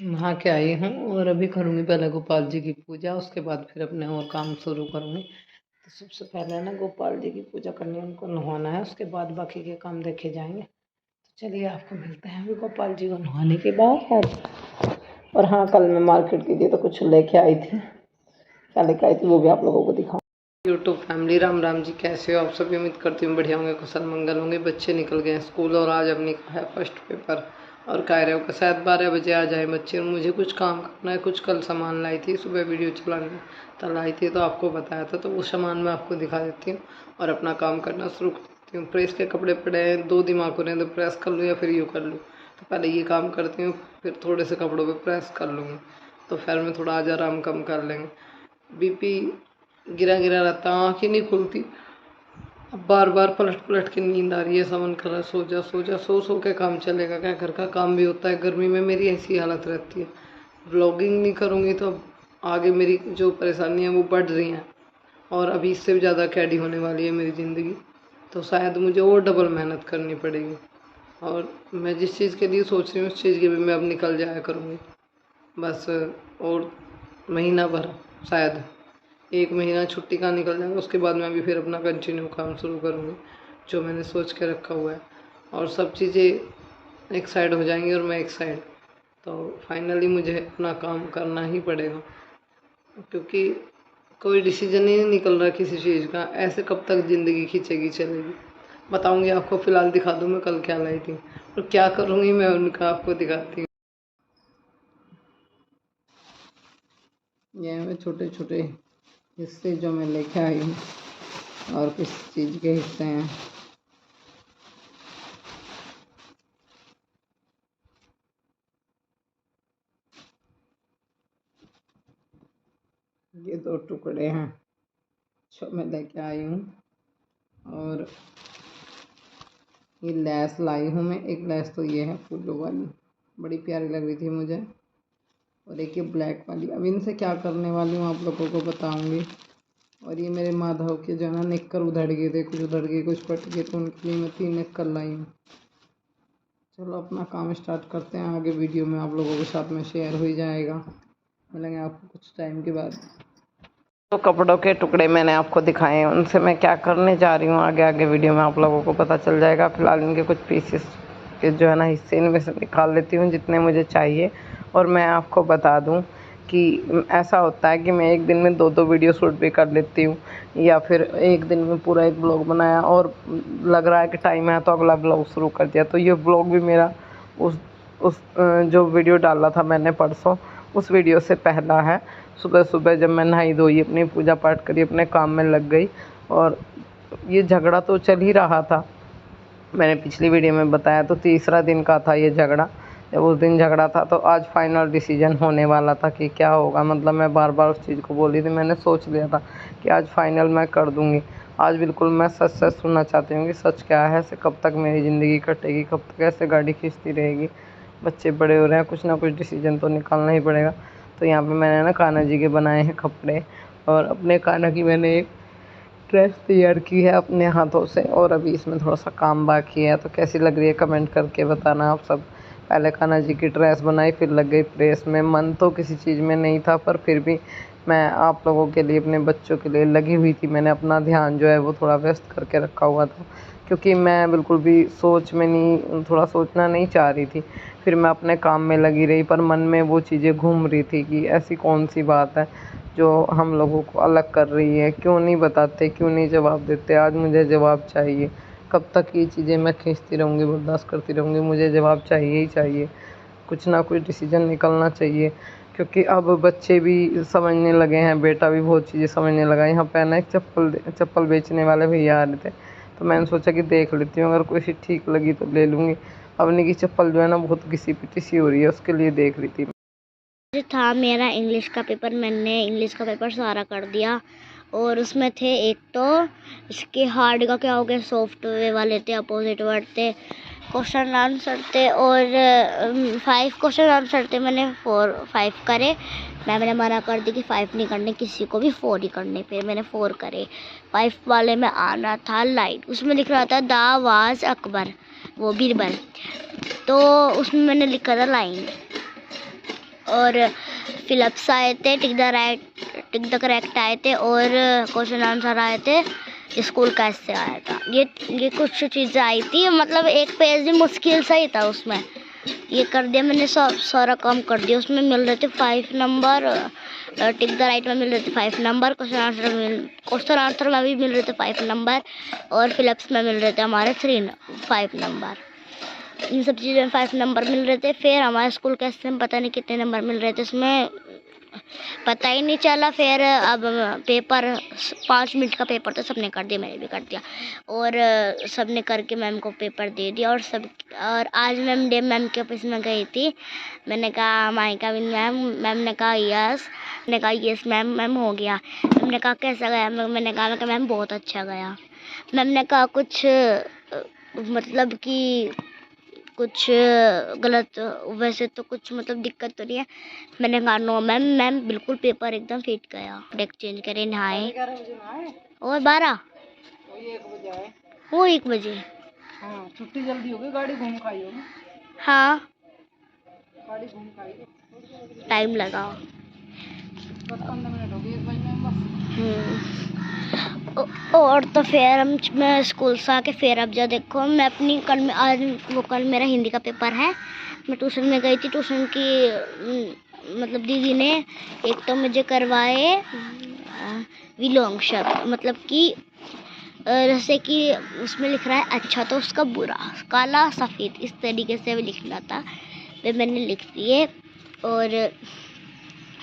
नहा के आई हूँ और अभी करूँगी पहले गोपाल जी की पूजा, उसके बाद फिर अपने और काम शुरू करूँगी। तो सबसे पहले ना गोपाल जी की पूजा करनी है, उनको नहाना है, उसके बाद बाकी के काम देखे जाएंगे। तो चलिए आपको मिलते हैं अभी गोपाल जी को नहाने के बाद। और हाँ, कल मैं मार्केट गई थी तो कुछ लेके आई थी। क्या लेके आई थी वो भी आप लोगों को दिखाऊँ। यूट्यूब फैमिली, राम राम जी, कैसे हो आप सभी? उम्मीद करती हूँ बढ़िया होंगे, कुशल मंगल होंगे। बच्चे निकल गए हैं स्कूल और आज अपनी है फर्स्ट पेपर और कह रहे हो कि शायद 12 बजे आ जाए बच्चे। और मुझे कुछ काम करना है, कुछ कल सामान लाई थी, सुबह वीडियो चलाने तो लाई थी, तो आपको बताया था, तो वो सामान मैं आपको दिखा देती हूँ और अपना काम करना शुरू कर देती हूँ। प्रेस के कपड़े पड़े हैं, दो दिमाग हो रहे हैं, तो प्रेस कर लूँ या फिर यूँ कर लूँ। तो पहले ये काम करती हूँ, फिर थोड़े से कपड़ों पर प्रेस कर लूँगी, तो फिर में थोड़ा आज आराम कम कर लेंगे। बीपी गिरा गिरा रहता, आँख ही नहीं खुलती। अब बार बार पलट पलट के नींद आ रही है, समन कर रहा है सो जा सो जा। सो सो के काम चलेगा क्या? घर का काम भी होता है, गर्मी में मेरी ऐसी हालत रहती है। व्लॉगिंग नहीं करूँगी तो आगे मेरी जो परेशानी है वो बढ़ रही हैं, और अभी इससे भी ज़्यादा कैडी होने वाली है मेरी ज़िंदगी। तो शायद मुझे और डबल मेहनत करनी पड़ेगी, और मैं जिस चीज़ के लिए सोच रही हूँ उस चीज़ के भी मैं अब निकल जाया करूँगी। बस और महीना भर, शायद 1 महीना छुट्टी का निकल जाएगा, उसके बाद मैं भी फिर अपना कंटिन्यू काम शुरू करूँगी जो मैंने सोच के रखा हुआ है। और सब चीज़ें एक साइड हो जाएंगी और मैं एक साइड। तो फाइनली मुझे अपना काम करना ही पड़ेगा, क्योंकि कोई डिसीजन ही नहीं निकल रहा किसी चीज़ का। ऐसे कब तक ज़िंदगी खींचेगी चलेगी? बताऊँगी आपको, फ़िलहाल दिखा दूँ मैं कल क्या लाई थी और क्या करूँगी मैं, उनका आपको दिखाती हूँ। ये मैं छोटे छोटे हिस्से जो मैं लेके आई हूँ और किस चीज़ के हिस्से हैं। ये 2 टुकड़े हैं जो मैं लेके आई हूँ, और ये लैस लाई हूँ मैं। एक लैस तो ये है फूलों वाली, बड़ी प्यारी लग रही थी मुझे, और एक ये ब्लैक वाली। अब इनसे क्या करने वाली हूँ आप लोगों को बताऊँगी। और ये मेरे माधव के जो है ना निक्कर उधड़ गए थे, कुछ उधड़ गए कुछ पट गए, तो उनके लिए मैं 3 निक्कर लाई हूँ। चलो अपना काम स्टार्ट करते हैं, आगे वीडियो में आप लोगों के साथ में शेयर हो ही जाएगा। मिलेंगे आपको कुछ टाइम के बाद। तो कपड़ों के टुकड़े मैंने आपको दिखाए हैं, उनसे मैं क्या करने जा रही हूँ आगे आगे वीडियो में आप लोगों को पता चल जाएगा। फिलहाल इनके कुछ पीसेस के जो है ना हिस्से इनमें से निकाल लेती हूँ जितने मुझे चाहिए। और मैं आपको बता दूँ कि ऐसा होता है कि मैं एक दिन में 2-2 वीडियो शूट भी कर लेती हूँ, या फिर एक दिन में पूरा एक ब्लॉग बनाया और लग रहा है कि टाइम है तो अगला ब्लॉग शुरू कर दिया। तो ये ब्लॉग भी मेरा उस जो वीडियो डाला था मैंने परसों, उस वीडियो से पहला है। सुबह सुबह जब मैं नहाई धोई, अपनी पूजा पाठ करी, अपने काम में लग गई, और ये झगड़ा तो चल ही रहा था। मैंने पिछली वीडियो में बताया, तो तीसरा दिन का था ये झगड़ा। जब उस दिन झगड़ा था तो आज फाइनल डिसीजन होने वाला था कि क्या होगा। मतलब मैं बार बार उस चीज़ को बोली थी, मैंने सोच लिया था कि आज फाइनल मैं कर दूँगी। आज बिल्कुल मैं सच सच सुनना चाहती हूँ कि सच क्या है, ऐसे कब तक मेरी ज़िंदगी कटेगी, कब तक ऐसे गाड़ी खींचती रहेगी। बच्चे बड़े हो रहे हैं, कुछ ना कुछ डिसीजन तो निकालना ही पड़ेगा। तो यहाँ पे मैंने ना कान्हा जी के बनाए हैं कपड़े, और अपने कान्हा की मैंने एक ड्रेस तैयार की है अपने हाथों से, और अभी इसमें थोड़ा सा काम बाकी है। तो कैसी लग रही है कमेंट करके बताना आप सब। पहले कान्हा जी की ड्रेस बनाई, फिर लग गई प्रेस में। मन तो किसी चीज़ में नहीं था, पर फिर भी मैं आप लोगों के लिए, अपने बच्चों के लिए लगी हुई थी। मैंने अपना ध्यान जो है वो थोड़ा व्यस्त करके रखा हुआ था, क्योंकि मैं बिल्कुल भी सोच में नहीं, थोड़ा सोचना नहीं चाह रही थी। फिर मैं अपने काम में लगी रही, पर मन में वो चीज़ें घूम रही थी कि ऐसी कौन सी बात है जो हम लोगों को अलग कर रही है। क्यों नहीं बताते, क्यों नहीं जवाब देते? आज मुझे जवाब चाहिए। कब तक ये चीज़ें मैं खींचती रहूँगी, बर्दाश्त करती रहूँगी? मुझे जवाब चाहिए ही चाहिए, कुछ ना कुछ डिसीजन निकलना चाहिए। क्योंकि अब बच्चे भी समझने लगे हैं, बेटा भी बहुत चीज़ें समझने लगा। यहाँ पे ना एक चप्पल बेचने वाले भैया आ रहे थे, तो मैंने सोचा कि देख लेती हूँ, अगर कोई सी ठीक लगी तो ले लूँगी। अपनी की चप्पल जो है ना बहुत घिसी पिटी सी हो रही है, उसके लिए देख रही थी। था मेरा इंग्लिश का पेपर, मैंने इंग्लिश का पेपर सारा कर दिया। और उसमें थे, एक तो इसके हार्ड का क्या हो गया, सॉफ्टवेयर वाले थे, अपोजिट वर्ड थे, क्वेश्चन आंसर थे, और 5 क्वेश्चन आंसर थे। मैंने 5 करे। मैंने मना कर दी कि 5 नहीं करने, किसी को भी 4 ही करने। फिर मैंने 4 करे। 5 वाले में आना था लाइट, उसमें लिख रहा था द वाज अकबर, वो बीरबल। तो उसमें मैंने लिखा था लाइन। और फिलिप्स आए थे, टिक द करेक्ट आए थे, और क्वेश्चन आंसर आए थे, स्कूल कैसे आया था। ये कुछ चीज़ें आई थी, मतलब एक पेज भी मुश्किल सा ही था उसमें। ये कर दिया मैंने, सारा काम कर दिया। उसमें मिल रहे थे 5 नंबर, टिक द राइट में मिल रहे थे 5 नंबर, क्वेश्चन आंसर में भी मिल रहे थे 5 नंबर, और फिलिप्स में मिल रहे थे हमारे 5 नंबर। इन सब चीज़ों में 5 नंबर मिल रहे थे। फिर हमारे स्कूल कैसे में पता नहीं कितने नंबर मिल रहे थे, इसमें पता ही नहीं चला। फिर अब पेपर 5 मिनट का पेपर था, सबने कर दिया, मैंने भी कर दिया, और सबने करके मैम को पेपर दे दिया। और आज मैम के ऑफिस में गई थी। मैंने कहा माइका मैम ने कहा यस, मैंने कहा यस मैम हो गया। मैम ने कहा कैसा गया, मैंने कहा मैम बहुत अच्छा गया। मैम ने कहा कुछ मतलब कि कुछ गलत, वैसे तो कुछ मतलब दिक्कत तो नहीं है। मैंने कहा नो मैम बिल्कुल पेपर एकदम फिट गया। डेस्क चेंज करे, नहाए, और 12 वो 1 बजे। हाँ, छुट्टी जल्दी होगी, गाड़ी घूम खाई होगी। हाँ, गाड़ी घूम खाई, टाइम लगा, 10-15 मिनट हो गए 1 बजे में बस। और तो फिर मैं स्कूल से आके फिर अब जा देखो, मैं अपनी कल मेरा हिंदी का पेपर है। मैं ट्यूशन में गई थी। ट्यूशन की मतलब दीदी ने एक तो मुझे करवाए विलोम शब्द, मतलब कि जैसे कि उसमें लिख रहा है अच्छा तो उसका बुरा, काला सफ़ेद, इस तरीके से भी लिखना था। वे मैंने लिख दिए, और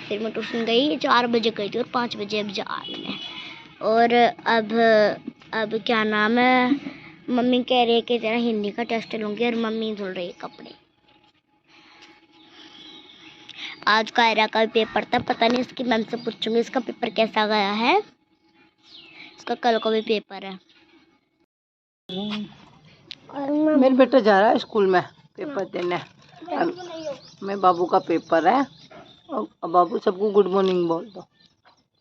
फिर मैं ट्यूशन गई, 4 बजे गई थी और 5 बजे अब जा रही है। और अब क्या नाम है, मम्मी कह रही है कि तेरा हिंदी का टेस्ट लूँगी, और मम्मी धुल रही है कपड़े। आज कायरा का भी पेपर था, पता नहीं, इसकी मैम से पूछूंगी इसका पेपर कैसा गया है। इसका कल को भी पेपर है। मेरा बेटा जा रहा है स्कूल में पेपर देने। मैं बाबू का पेपर है, और बाबू सबको गुड मॉर्निंग बोल दो।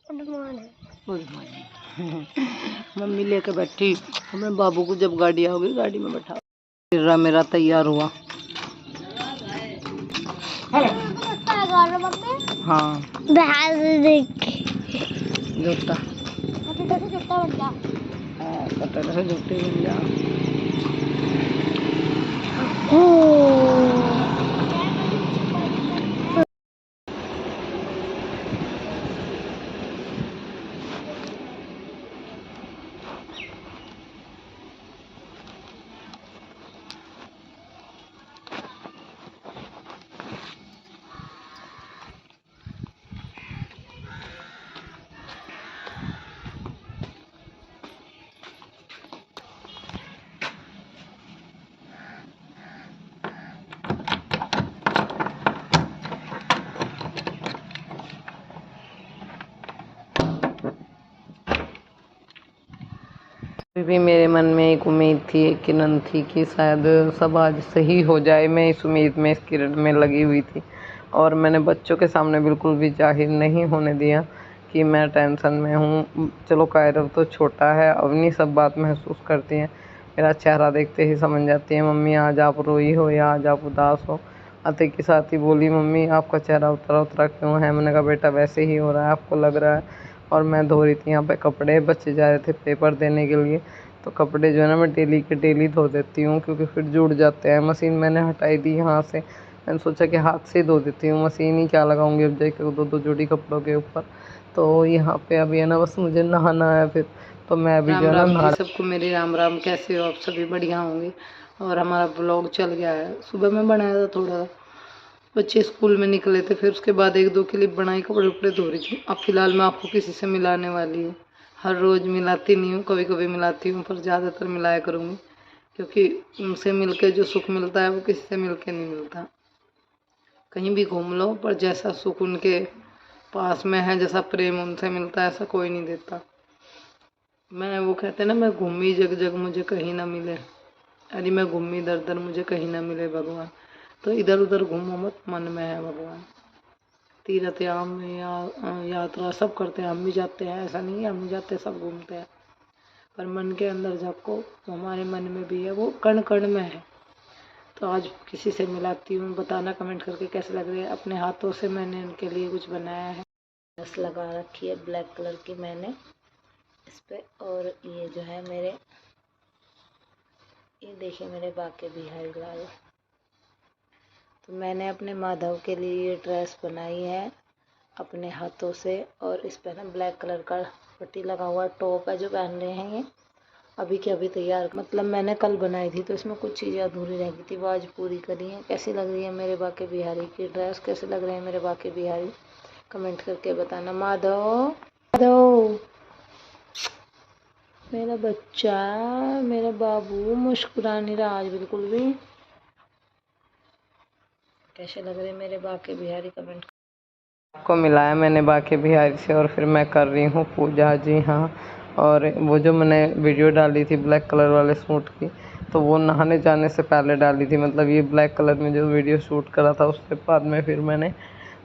Good morning. मम्मी लेके बैठी, मैं बाबू को जब गाड़ी आओगी गाड़ी में बैठा। फिर मेरा तैयार हुआ। हाँ, जूता कटर से जूते मिल जा। भी मेरे मन में एक उम्मीद थी, एक किरण थी कि शायद सब आज सही हो जाए। मैं इस उम्मीद में, इस किरण में लगी हुई थी, और मैंने बच्चों के सामने बिल्कुल भी जाहिर नहीं होने दिया कि मैं टेंशन में हूँ। चलो कायरव तो छोटा है, अवनी सब बात महसूस करती हैं, मेरा चेहरा देखते ही समझ जाती है। मम्मी आज आप रोई हो या आज आप उदास हो। आते के साथ ही बोली, मम्मी आपका चेहरा उतरा उतरा क्यों है। मैंने कहा बेटा वैसे ही हो रहा है, आपको लग रहा है। और मैं धो रही थी यहाँ पे कपड़े, बच्चे जा रहे थे पेपर देने के लिए, तो कपड़े जो है ना मैं डेली के डेली धो देती हूँ, क्योंकि फिर जुड़ जाते हैं। मशीन मैंने हटाई दी यहाँ से, मैंने सोचा कि हाथ से धो देती हूँ, मशीन ही क्या लगाऊंगी अब जाके 2-2 जोड़ी कपड़ों के ऊपर। तो यहाँ पे अभी है ना बस मुझे नहाना है फिर, तो मैं अभी जो है ना नहा। सबको मेरे राम राम, कैसे हो आप सभी? बढ़िया होंगे। और हमारा ब्लॉग चल गया है, सुबह में बनाया था थोड़ा, बच्चे स्कूल में निकले थे, फिर उसके बाद 1-2 क्लिप बनाई, कपड़े उपड़े धो रही थी। अब फिलहाल मैं आपको किसी से मिलाने वाली हूँ। हर रोज़ मिलाती नहीं हूँ, कभी कभी मिलाती हूँ, पर ज़्यादातर मिलाया करूँगी, क्योंकि उनसे मिलके जो सुख मिलता है वो किसी से मिलके नहीं मिलता। कहीं भी घूम लो, पर जैसा सुख उनके पास में है, जैसा प्रेम उनसे मिलता है, ऐसा कोई नहीं देता। मैं, वो कहते हैं ना, मैं घूमी जग जग मुझे कहीं ना मिले। अरे मैं घूमी दर दर मुझे कहीं ना मिले भगवान। तो इधर उधर घूमो मत, मन में है भगवान। तीर्थ यात्रा सब करते हैं, हम भी जाते हैं, ऐसा नहीं है हम नहीं जाते, सब घूमते हैं, पर मन के अंदर झाँको, तो हमारे मन में भी है, वो कण कण में है। तो आज किसी से मिलाती हूँ, बताना कमेंट करके कैसे लग रहे हैं। अपने हाथों से मैंने इनके लिए कुछ बनाया है। बस लगा रखी है ब्लैक कलर की मैंने इस पे। और ये जो है मेरे, ये देखिए मेरे बाके बिहारी लाल। तो मैंने अपने माधव के लिए ये ड्रेस बनाई है अपने हाथों से। और इस पे ना ब्लैक कलर का पट्टी लगा हुआ टॉप है जो पहन रहे हैं ये अभी के अभी तैयार। मतलब मैंने कल बनाई थी तो इसमें कुछ चीज़ें अधूरी रह गई थी, वो आज पूरी करी है। कैसी लग रही है मेरे बाके बिहारी की ड्रेस, कैसे लग रहे हैं मेरे बाके बिहारी, कमेंट करके बताना। माधव, माधव मेरा बच्चा, मेरा बाबू मुस्कुरा नहीं रहा आज बिल्कुल भी। कैसे लग रहे मेरे बाके बिहारी, कमेंट को मिलाया मैंने बाके बिहारी से। और फिर मैं कर रही हूँ पूजा। जी हाँ। और वो जो मैंने वीडियो डाली थी ब्लैक कलर वाले सूट की, तो वो नहाने जाने से पहले डाली थी। मतलब ये ब्लैक कलर में जो वीडियो शूट करा था उसके बाद में फिर मैंने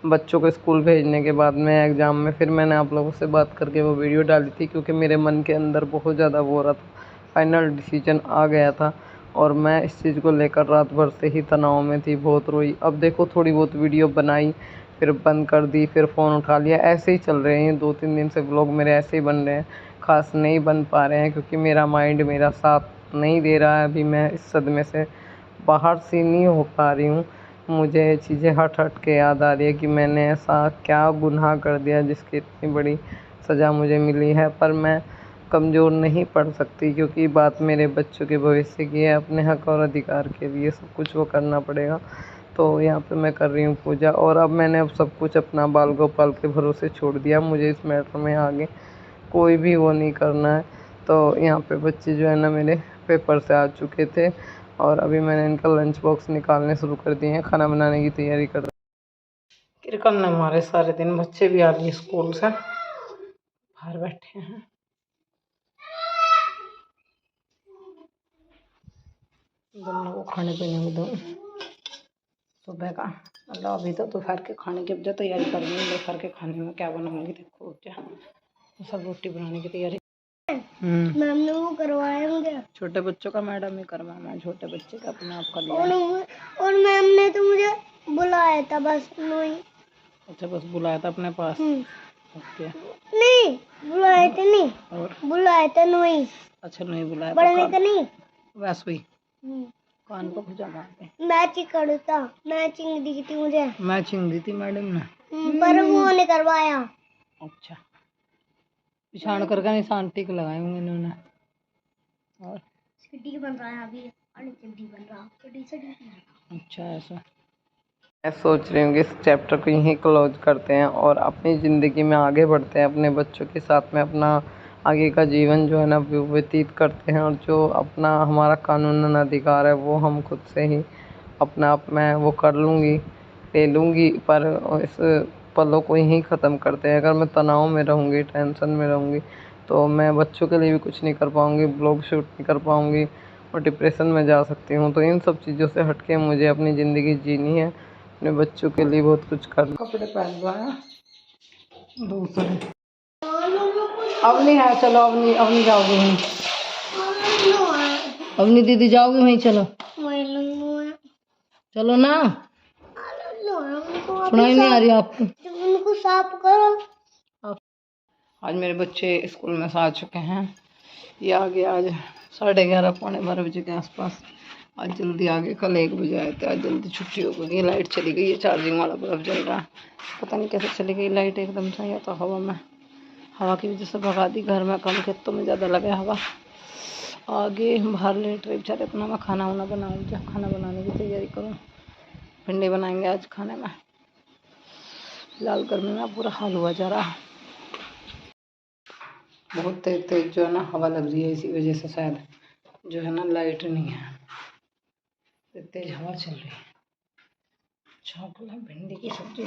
बच्चों को स्कूल भेजने के बाद में एग्ज़ाम में फिर मैंने आप लोगों से बात करके वो वीडियो डाली थी, क्योंकि मेरे मन के अंदर बहुत ज़्यादा वो हो रहा था, फाइनल डिसीजन आ गया था। और मैं इस चीज़ को लेकर रात भर से ही तनाव में थी, बहुत रोई। अब देखो थोड़ी बहुत वीडियो बनाई, फिर बंद कर दी, फिर फ़ोन उठा लिया। ऐसे ही चल रहे हैं 2-3 दिन से व्लॉग मेरे ऐसे ही बन रहे हैं, ख़ास नहीं बन पा रहे हैं क्योंकि मेरा माइंड मेरा साथ नहीं दे रहा है। अभी मैं इस सदमे से बाहर से नहीं हो पा रही हूँ। मुझे ये चीज़ें हट हट के याद आ रही है कि मैंने ऐसा क्या गुनाह कर दिया जिसकी इतनी बड़ी सज़ा मुझे मिली है। पर मैं कमज़ोर नहीं पड़ सकती, क्योंकि बात मेरे बच्चों के भविष्य की है। अपने हक और अधिकार के लिए सब कुछ वो करना पड़ेगा। तो यहाँ पे मैं कर रही हूँ पूजा। और अब मैंने अब सब कुछ अपना बाल गोपाल के भरोसे छोड़ दिया। मुझे इस मैटर में आगे कोई भी वो नहीं करना है। तो यहाँ पे बच्चे जो है ना मेरे पेपर से आ चुके थे, और अभी मैंने इनका लंच बॉक्स निकालने शुरू कर दिए हैं, खाना बनाने की तैयारी कर रहे हैं। किरकन ने हमारे सारे दिन, बच्चे भी आ गए स्कूल से, बाहर बैठे हैं। दोनों को खाने पीने को दूँ सुबह का। मतलब अभी तो दोपहर के खाने की अब जो तैयारी कर रही हूँ, दोपहर के खाने में क्या बनाऊंगी देखो। क्या सब रोटी बनाने की तैयारी। मैम ने वो करवाएंगे, छोटे बच्चों का मैडम ही करवाना है, छोटे बच्चे का अपने आप कर लिया। और मैम ने तो मुझे बुलाया था बस नहीं। अच्छा, बस बुलाया था अपने पास। ओके। नहीं बुलाए थे, नहीं और बुलाए थे नहीं। अच्छा नहीं बुलाया, पढ़ने का नहीं, वैसे ही कान को खुजा मारते। मैचिंग करता, मैचिंग दी थी मुझे, मैचिंग दी थी मैडम ने, पर वो ने करवाया। अच्छा, पिछाड़ करके निशान टिक लगाए होंगे इन्होंने। और सीढ़ी बन रहा है अभी, सीढ़ी बन रहा, सीढ़ी से अच्छा ऐसा। मैं सोच रही हूँ कि इस चैप्टर को यहीं क्लोज करते हैं और अपनी ज़िंदगी में आगे बढ़ते हैं, अपने बच्चों के साथ में अपना आगे का जीवन जो है ना व्यतीत करते हैं। और जो अपना हमारा कानूनन अधिकार है वो हम खुद से ही अपना आप मैं वो कर लूँगी, ले लूँगी। पर इस पलों को यहीं ख़त्म करते हैं। अगर मैं तनाव में रहूँगी, टेंशन में रहूँगी, तो मैं बच्चों के लिए भी कुछ नहीं कर पाऊँगी, ब्लॉग शूट नहीं कर पाऊँगी और डिप्रेशन में जा सकती हूँ। तो इन सब चीज़ों से हट के मुझे अपनी ज़िंदगी जीनी है, अपने बच्चों के लिए बहुत कुछ करना। कपड़े पहन रहा दूसरे अवनी है, चलो अवनी, अवनी जाओगी वहीं, अवनी दीदी जाओगी वहीं, चलो चलो ना, सुनाई नहीं आ रही आपको, उनको साफ करो। आज मेरे बच्चे स्कूल में से आ चुके हैं। ये आ गए आज 11:30 पौने 12 बजे के आसपास। आज जल्दी आ गए, कल 1 बजे आए थे, आज जल्दी छुट्टी हो गई। लाइट चली गई है, चार्जिंग वाला बल्ब जल रहा है, पता नहीं कैसे चली गई लाइट एकदम से। या तो हवा में, हवा की वजह से भगा दी। घर में कम, खेतों में ज़्यादा लगे हवा। आगे बाहर लेट रहे बेचारे अपना। मैं खाना वाना बनाऊँ, क्या खाना बनाने की तैयारी करूँ। भिंडी बनाएंगे आज खाने में। फिलहाल गर्मी में पूरा हाल हुआ जा रहा है। बहुत तेज तेज जो है ना हवा लग रही है, इसी वजह से शायद जो है ना लाइट नहीं है, तेज तेज हवा चल रही है। अच्छा, भिंडी की सब्जी,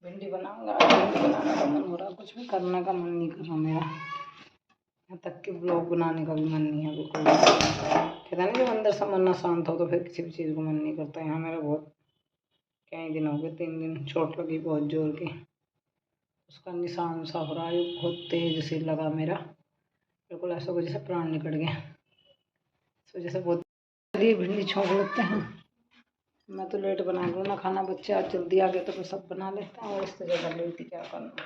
भिंडी बनाऊंगा। भिंडी बनाने का मन हो रहा, कुछ भी करने का मन नहीं कर रहा मेरा। यहाँ तक कि ब्लॉग बनाने का भी मन नहीं है बिल्कुल। कहते हैं ना जब अंदर से मन अशांत हो तो फिर किसी भी चीज़ को मन नहीं करता। यहाँ मेरा बहुत कई दिन हो गए, 3 दिन चोट लगी बहुत जोर की, उसका निशान सा हो रहा है। बहुत तेज से लगा मेरा, बिल्कुल ऐसा हो जैसे प्राण निकल गए। इस वजह से बहुत चलिए भिंडी छोड़ लेते हैं। मैं तो लेट बना लूँ ना खाना, बच्चे आज जल्दी आ गए तो फिर सब बना लेते हैं और इससे ज़्यादा लेट क्या करना।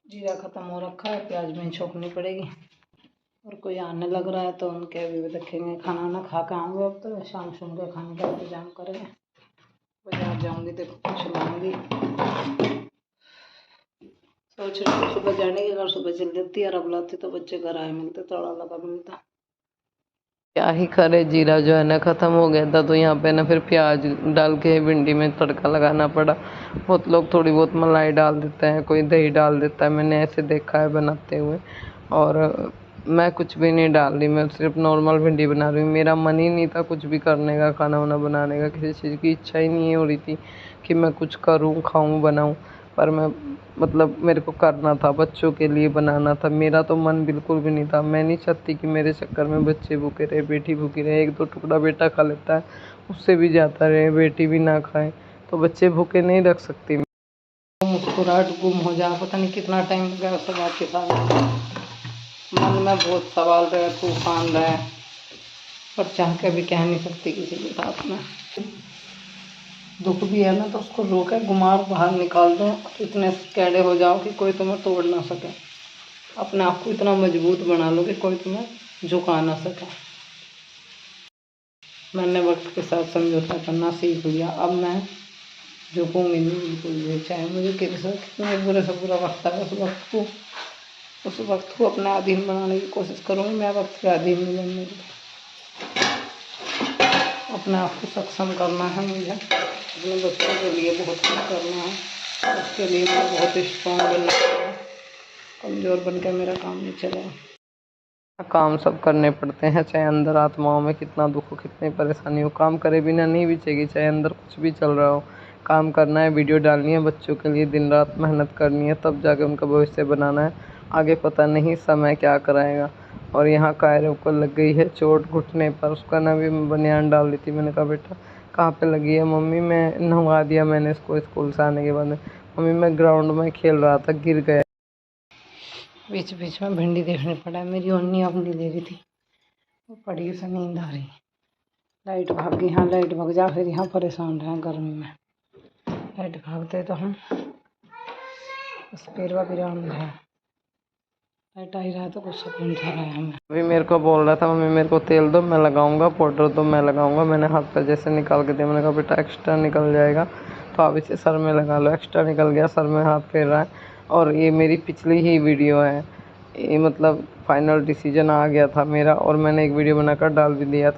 जीरा ख़त्म हो रखा है, प्याज में छोकनी पड़ेगी। और कोई आने लग रहा है तो उनके भी रखेंगे, खाना वाना खा के आऊँगे। अब तो शाम शाम के खाने का इंतजाम करेंगे। बाजार जाऊँगी देखो कुछ लाऊँगी। सोच रही हूँ सुबह जाने की, अगर सुबह चल देती और अब लाती तो बच्चे घर आए मिलते, थोड़ा लगा मिलता। क्या ही करे, जीरा जो है ना ख़त्म हो गया था तो यहाँ पे ना फिर प्याज डाल के भिंडी में तड़का लगाना पड़ा। बहुत लोग थोड़ी बहुत मलाई डाल देते हैं, कोई दही डाल देता है, मैंने ऐसे देखा है बनाते हुए। और मैं कुछ भी नहीं डाल रही, मैं सिर्फ नॉर्मल भिंडी बना रही हूँ। मेरा मन ही नहीं था कुछ भी करने का, खाना वाना बनाने का, किसी चीज़ की इच्छा ही नहीं हो रही थी कि मैं कुछ करूँ, खाऊँ, बनाऊँ। पर मैं मतलब मेरे को करना था, बच्चों के लिए बनाना था। मेरा तो मन बिल्कुल भी नहीं था। मैं नहीं चाहती कि मेरे चक्कर में बच्चे भूखे रहे, बेटी भूखी रहे। एक दो टुकड़ा बेटा खा लेता है, उससे भी जाता रहे, बेटी भी ना खाए तो बच्चे भूखे नहीं रख सकती। मुस्कुराहट गुम हो जा, पता नहीं कितना टाइम लग गया सब आपके साथ। मन में बहुत सवाल रहे, तूफान रहे, पर चाह के भी कह नहीं सकती किसी के साथ में। दुख भी है ना तो उसको रोके घुमार बाहर निकाल दो, इतने कैडे हो जाओ कि कोई तुम्हें तोड़ ना सके। अपने आप को इतना मजबूत बना लो कि कोई तुम्हें झुका ना सके। मैंने वक्त के साथ समझौता करना सीख लिया। अब मैं झुकूंगी नहीं बिल्कुल भी, चाहे मुझे कितने बुरे से बुरा वक्त आए, उस वक्त को अपने अधीन बनाने की कोशिश करूँगी। मैं वक्त के अधीन नहीं बनने की। अपने आप को सक्षम करना है मुझे, अपने बच्चों के लिए बहुत कुछ करना है। उसके लिए मैं बहुत स्ट्रॉन्ग बनना है। कमज़ोर बन के मेरा काम नहीं चलेगा। काम सब करने पड़ते हैं, चाहे अंदर आत्माओं में कितना दुख हो, कितनी परेशानी हो। काम करे बिना नहीं बिचेगी, चाहे अंदर कुछ भी चल रहा हो। काम करना है, वीडियो डालनी है, बच्चों के लिए दिन रात मेहनत करनी है, तब जाके उनका भविष्य बनाना है। आगे पता नहीं समय क्या कराएगा। और यहाँ कायरों को लग गई है चोट घुटने पर। उसका ना भी बनियान डाल दी थी। मैंने कहा बेटा कहाँ पे लगी है? मम्मी मैं नहवा दिया मैंने इसको स्कूल से आने के बाद। मम्मी मैं ग्राउंड में खेल रहा था, गिर गया। बीच बीच में भिंडी देखनी पड़ा। मेरी ओढ़नी अब नहीं ले रही थी, वो पड़ी से नींद आ रही। लाइट भाग गई। हाँ लाइट भाग जा, फिर यहाँ परेशान रहे गर्मी में। लाइट भागते तो हम बस पेरवा पिरान है। लाइट आई रहा है तो कुछ सुकून सा रहा है हमें। अभी मेरे को बोल रहा था मम्मी मेरे को तेल दो मैं लगाऊंगा, पाउडर दो मैं लगाऊंगा। मैंने हाथ पे जैसे निकाल के दिया, मैंने कहा बेटा एक्स्ट्रा निकल जाएगा तो आप इसे सर में लगा लो। एक्स्ट्रा निकल गया, सर में हाथ फेर रहा है। और ये मेरी पिछली ही वीडियो है, ये मतलब फाइनल डिसीजन आ गया था मेरा और मैंने एक वीडियो बनाकर डाल भी दिया था।